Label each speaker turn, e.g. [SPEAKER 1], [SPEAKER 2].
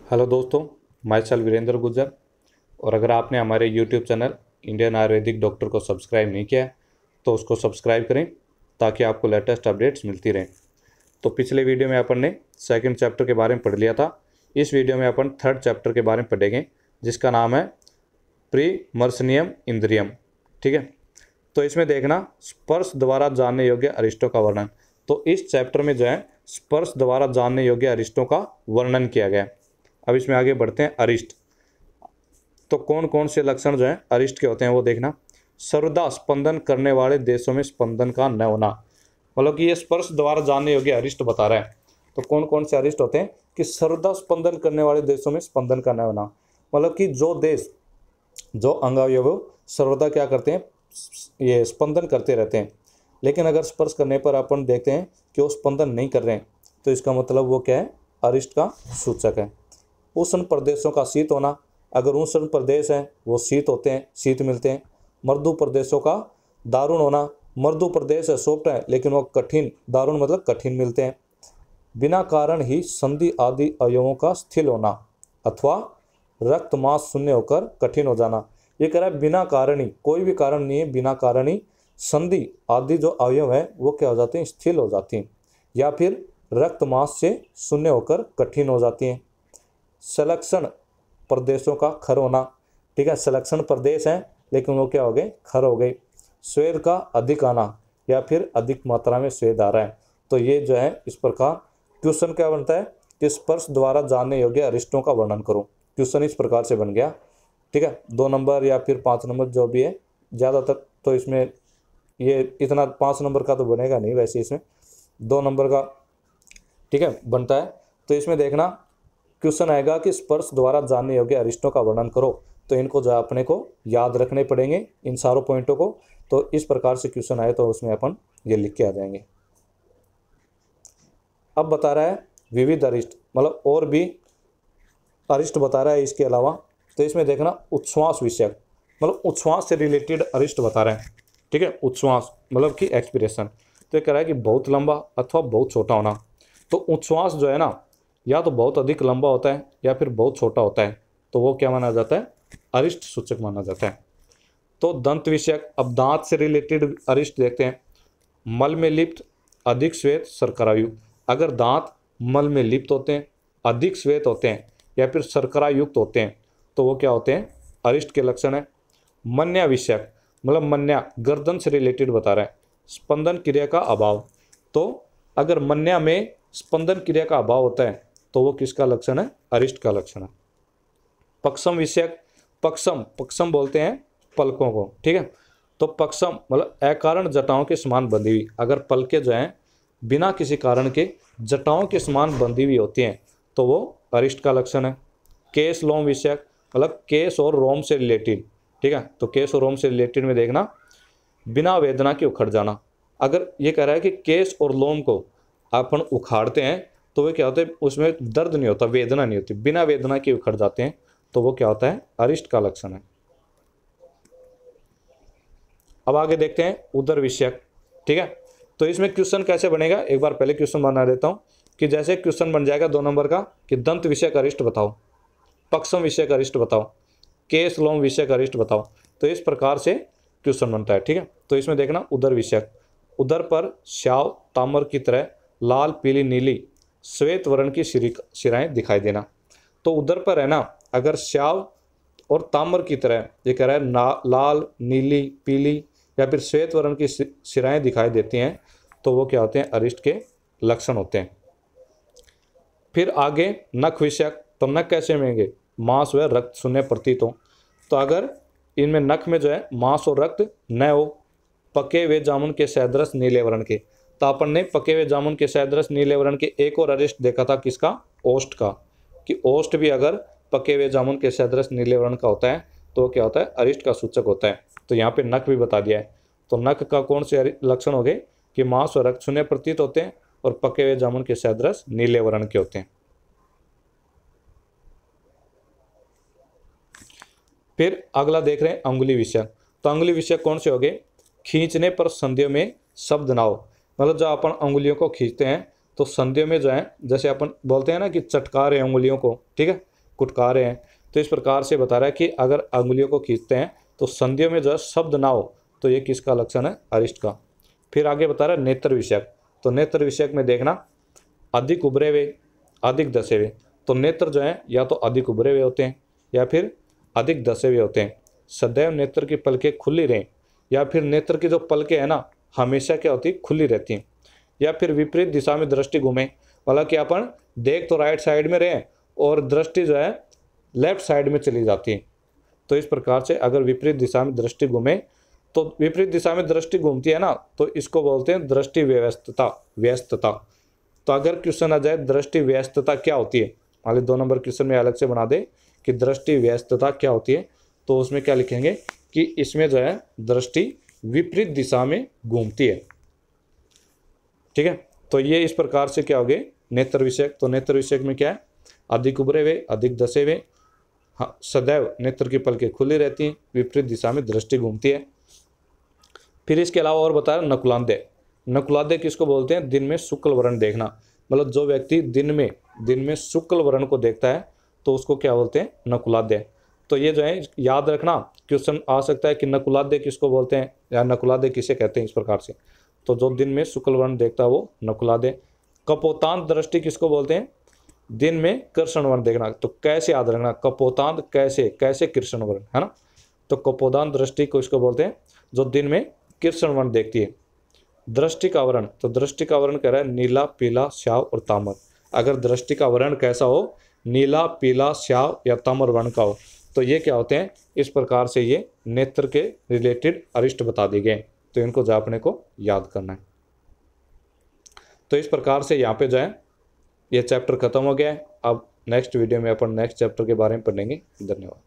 [SPEAKER 1] Hello दोस्तों, मैं self Virendra Gurjar. और अगर आपने हमारे YouTube channel Indian Ayurvedic doctor को सब्सक्राइब नहीं किया है तो उसको सब्सक्राइब करें ताकि आपको लेटेस्ट अपडेट्स मिलती रहें। तो पिछले वीडियो में अपन ने सेकंड चैप्टर के बारे में पढ़ लिया था। इस वीडियो में अपन थर्ड चैप्टर के बारे में पढ़ेंगे जिसका नाम है प्रीमर्सनियम इंद्रियम। ठीक है, तो इसमें देखना स्पर्श द्वारा जानने योग्य अरिष्टों का वर्णन। तो इस चैप्टर में जो है स्पर्श द्वारा जानने योग्य अरिष्टों का वर्णन किया गया है। अब इसमें आगे बढ़ते हैं। अरिष्ट, तो कौन कौन से लक्षण जो हैं अरिष्ट के होते हैं वो देखना। सर्वदा स्पंदन करने वाले देशों में स्पंदन का न होना, मतलब कि ये स्पर्श द्वारा जानने योग्य अरिष्ट बता रहा है। तो कौन कौन से अरिष्ट होते हैं कि सर्वदा स्पंदन करने वाले देशों में स्पंदन का न होना, मतलब कि जो देश जो अंगावयव सर्वदा क्या करते हैं, ये स्पंदन करते रहते हैं, लेकिन अगर स्पर्श करने पर अपन देखते हैं कि वो स्पंदन नहीं कर रहे हैं तो इसका मतलब वो क्या है, अरिष्ट का सूचक है। उष्ण प्रदेशों का शीत होना, अगर उष्ण प्रदेश हैं वो शीत होते हैं, शीत मिलते हैं। मृदु प्रदेशों का दारुण होना, मृदु प्रदेश है सॉफ्ट है लेकिन वो कठिन, दारुण मतलब कठिन मिलते हैं। बिना कारण ही संधि आदि अवयवों का स्थिर होना अथवा रक्त मांस शून्य होकर कठिन हो जाना। ये कह रहा है बिना कारण ही, कोई भी कारण नहीं है, बिना कारण ही संधि आदि जो अवयव है वो क्या हो जाते हैं, स्थिर हो जाती हैं या फिर रक्त मांस से शून्य होकर कठिन हो जाती हैं। संलक्षण प्रदेशों का खर होना, ठीक है, संलक्षण प्रदेश हैं लेकिन वो क्या हो गए, खर हो गए। स्वेद का अधिक आना या फिर अधिक मात्रा में स्वेद आ रहा है। तो ये जो है इस प्रकार क्वेश्चन क्या बनता है कि स्पर्श द्वारा जानने योग्य अरिष्टों का वर्णन करो। क्वेश्चन इस प्रकार से बन गया। ठीक है, 2 नंबर या फिर 5 नंबर जो भी है, ज़्यादातर तो इसमें ये इतना 5 नंबर का तो बनेगा नहीं, वैसे इसमें 2 नंबर का ठीक है बनता है। तो इसमें देखना क्वेश्चन आएगा कि स्पर्श द्वारा जानने योग्य अरिष्टों का वर्णन करो, तो इनको जो अपने को याद रखने पड़ेंगे इन सारों पॉइंटों को। तो इस प्रकार से क्वेश्चन आए तो उसमें अपन ये लिख के आ जाएंगे। अब बता रहा है विविध अरिष्ट, मतलब और भी अरिष्ट बता रहा है इसके अलावा। तो इसमें देखना उच्छ्वास विषयक, मतलब उच्छ्वास से रिलेटेड अरिष्ट बता रहे हैं। ठीक है, उच्छ्वास मतलब कि एक्सप्रेशन। तो ये कह रहा है कि बहुत लंबा अथवा बहुत छोटा होना। तो उच्छ्वास जो है ना, या तो बहुत अधिक लंबा होता है या फिर बहुत छोटा होता है, तो वो क्या माना जाता है, अरिष्ट सूचक माना जाता है। तो दंत विषयक, अब दांत से रिलेटेड अरिष्ट देखते हैं। मल में लिप्त, अधिक श्वेत, शर्करायुक्त। अगर दांत मल में लिप्त होते हैं, अधिक श्वेत होते हैं या फिर शर्करा युक्त होते हैं तो वो क्या होते हैं, अरिष्ट के लक्षण है। मन्या विषयक, मतलब मन्या गर्दन से रिलेटेड बता रहा है। स्पंदन क्रिया का अभाव, तो अगर मन्या में स्पंदन क्रिया का अभाव होता है तो वो किसका लक्षण है, अरिष्ट का लक्षण है। पक्षम विषयक, पक्षम पक्षम बोलते हैं पलकों को। ठीक है, तो पक्षम मतलब अकारण जटाओं के समान बंधी हुई, अगर पलकें जो हैं बिना किसी कारण के जटाओं के समान बंधी हुई होती हैं तो वो अरिष्ट का लक्षण है। केस लोम विषयक, मतलब केस और रोम से रिलेटेड। ठीक है, तो केस और रोम से रिलेटेड में देखना बिना वेदना के उखड़ जाना। अगर ये कह रहा है कि केस और लोम को अपन उखाड़ते हैं तो वे क्या होते हैं, उसमें दर्द नहीं होता, वेदना नहीं होती, बिना वेदना के उखड़ जाते हैं तो वो क्या होता है, अरिष्ट का लक्षण है। अब आगे देखते हैं उदर विषयक। ठीक है, तो इसमें क्वेश्चन कैसे बनेगा, एक बार पहले क्वेश्चन बना देता हूं कि जैसे क्वेश्चन बन जाएगा 2 नंबर का कि दंत विषयक अरिष्ट बताओ, पक्षम विषयक अरिष्ट बताओ, केस लोम विषयक अरिष्ट बताओ। तो इस प्रकार से क्वेश्चन बनता है। ठीक है, तो इसमें देखना उदर विषयक, उदर पर श्याव ताम्र की तरह लाल पीली नीली श्वेत वर्ण की शिराएं दिखाई देना। तो उदर पर है ना, अगर श्याव और ताम्र की तरह ये कह रहा है लाल नीली पीली या फिर श्वेत वर्ण की शिराएं दिखाई देती हैं तो वो क्या होते हैं, अरिष्ट के लक्षण होते हैं। फिर आगे नख विषयक, तो नख कैसे मिलेंगे, मांस व रक्त शून्य प्रतीत हो। तो अगर इनमें नख में जो है मांस और रक्त न हो, पके हुए जामुन के सदृश नीले वर्ण के। तो अपन ने पके हुए जामुन के सदृश नीले वर्ण के एक और अरिष्ट देखा था, किसका, ओष्ठ का, कि ओष्ठ भी अगर पके हुए जामुन के सदृश नीले वर्ण का होता है तो क्या होता है, अरिष्ट का सूचक होता है। तो यहाँ पे नख भी बता दिया है। तो नख का कौन से लक्षण हो गए कि मांस और रक्त शून्य प्रतीत होते हैं और पके हुए जामुन के सदृश नीले वर्ण के होते हैं। फिर अगला देख रहे हैं अंगुली विषयक। तो अंगुली विषयक कौन से हो गए, खींचने पर संधियों में शब्द ना हो, मतलब जब अपन अंगुलियों को खींचते हैं तो संधियों में जो है, जैसे अपन बोलते हैं ना कि चटका रहे अंगुलियों को, ठीक है, कुटका रहे हैं। तो इस प्रकार से बता रहा है कि अगर अंगुलियों को खींचते हैं तो संधियों में जो है शब्द ना हो, तो ये किसका लक्षण है? अरिष्ट का। फिर आगे बता रहा है नेत्र विषयक। तो नेत्र विषयक में देखना, अधिक उभरे हुए, अधिक धसे हुए। तो नेत्र जो है या तो अधिक उभरे हुए होते हैं या फिर अधिक धसे हुए होते हैं। सदैव नेत्र की पलकें खुली रहें, या फिर नेत्र की जो पलकें है ना हमेशा क्या होती है? खुली रहती हैं। या फिर विपरीत दिशा में दृष्टि घूमे, मतलब कि अपन देख तो राइट साइड में रहे और दृष्टि जो है लेफ्ट साइड में चली जाती है। तो इस प्रकार से अगर विपरीत दिशा में दृष्टि घूमे, तो विपरीत दिशा में दृष्टि घूमती है ना, तो इसको बोलते हैं दृष्टि व्यस्तता। व्यस्तता। तो अगर क्वेश्चन आ जाए दृष्टि व्यस्तता क्या होती है, मान ली 2 नंबर क्वेश्चन में अलग से बना दे कि दृष्टि व्यस्तता क्या होती है, तो उसमें क्या लिखेंगे कि इसमें जो है दृष्टि विपरीत दिशा में घूमती है। ठीक है, तो ये इस प्रकार से क्या हो गए नेत्र विषयक। तो नेत्र विषयक में क्या है? अधिक उभरे हुए, अधिक धसे हुए, हाँ, सदैव नेत्र की पलकें खुली रहती हैं, विपरीत दिशा में दृष्टि घूमती है। फिर इसके अलावा और बता रहे नकुलाद्य। नकुलाद्य किसको बोलते हैं? दिन में शुक्ल वर्ण देखना, मतलब जो व्यक्ति दिन में शुक्ल वर्ण को देखता है तो उसको क्या बोलते हैं? नकुलाद्य। तो ये जो है याद रखना, क्वेश्चन आ सकता है कि नकुलाद्य किसको बोलते हैं या नकुलाद्य किसे कहते हैं, इस प्रकार से। तो जो दिन में शुक्ल वर्ण देखता है वो नकुलाद्य। कपोतांत दृष्टि किसको बोलते हैं? दिन में कृष्ण वर्ण देखना। तो कैसे याद रखना? कपोतांत कैसे कृष्ण वर्ण, है ना। तो कपोतांत दृष्टि को इसको बोलते हैं जो दिन में कृष्ण वर्ण देखती है। दृष्टि का वर्ण, तो दृष्टि का वर्ण कह रहा है नीला, पीला, श्याव और ताम्र। अगर दृष्टि का वर्ण कैसा हो, नीला, पीला, श्याव या ताम्र वर्ण का हो, तो ये क्या होते हैं? इस प्रकार से ये नेत्र के रिलेटेड अरिष्ट बता दिए गए। तो इनको जो अपने को याद करना है। तो इस प्रकार से यहाँ पे जो है ये चैप्टर खत्म हो गया है। अब नेक्स्ट वीडियो में अपन नेक्स्ट चैप्टर के बारे में पढ़ेंगे। धन्यवाद।